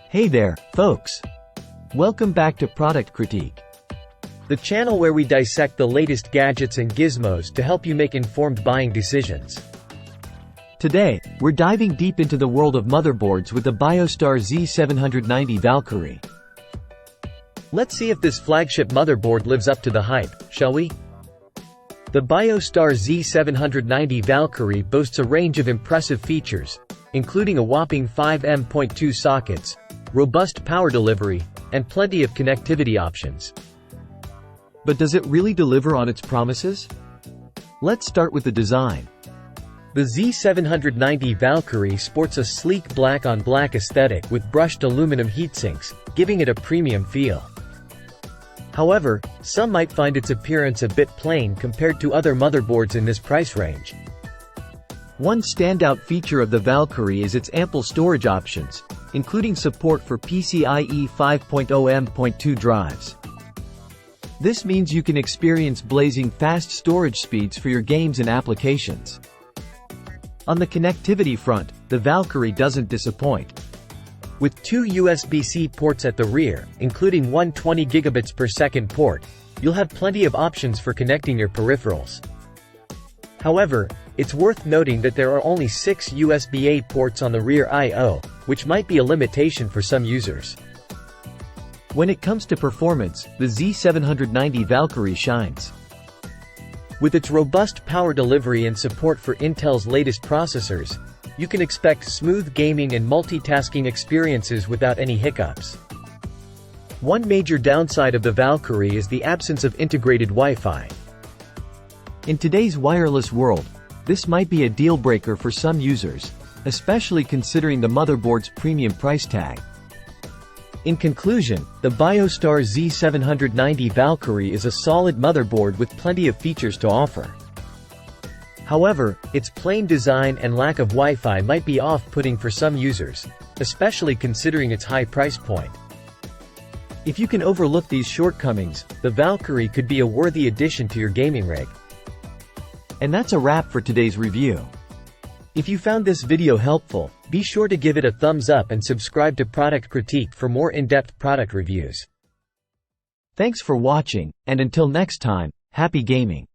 Hey there, folks! Welcome back to Product Critique, the channel where we dissect the latest gadgets and gizmos to help you make informed buying decisions. Today, we're diving deep into the world of motherboards with the Biostar Z790 Valkyrie. Let's see if this flagship motherboard lives up to the hype, shall we? The Biostar Z790 Valkyrie boasts a range of impressive features, including a whopping 5 M.2 sockets, robust power delivery, and plenty of connectivity options. But does it really deliver on its promises? Let's start with the design. The Z790 Valkyrie sports a sleek black-on-black aesthetic with brushed aluminum heatsinks, giving it a premium feel. However, some might find its appearance a bit plain compared to other motherboards in this price range. One standout feature of the Valkyrie is its ample storage options, including support for PCIe 5.0 M.2 drives. This means you can experience blazing fast storage speeds for your games and applications. On the connectivity front, the Valkyrie doesn't disappoint. With two USB-C ports at the rear, including one 20 gigabits per second port, you'll have plenty of options for connecting your peripherals. However, it's worth noting that there are only 6 USB-A ports on the rear I/O, which might be a limitation for some users. When it comes to performance, the Z790 Valkyrie shines. With its robust power delivery and support for Intel's latest processors, you can expect smooth gaming and multitasking experiences without any hiccups. One major downside of the Valkyrie is the absence of integrated Wi-Fi. In today's wireless world, this might be a deal-breaker for some users, especially considering the motherboard's premium price tag. In conclusion, the Biostar Z790 Valkyrie is a solid motherboard with plenty of features to offer. However, its plain design and lack of Wi-Fi might be off-putting for some users, especially considering its high price point. If you can overlook these shortcomings, the Valkyrie could be a worthy addition to your gaming rig. And that's a wrap for today's review. If you found this video helpful, be sure to give it a thumbs up and subscribe to Product Critique for more in-depth product reviews. Thanks for watching, and until next time, happy gaming!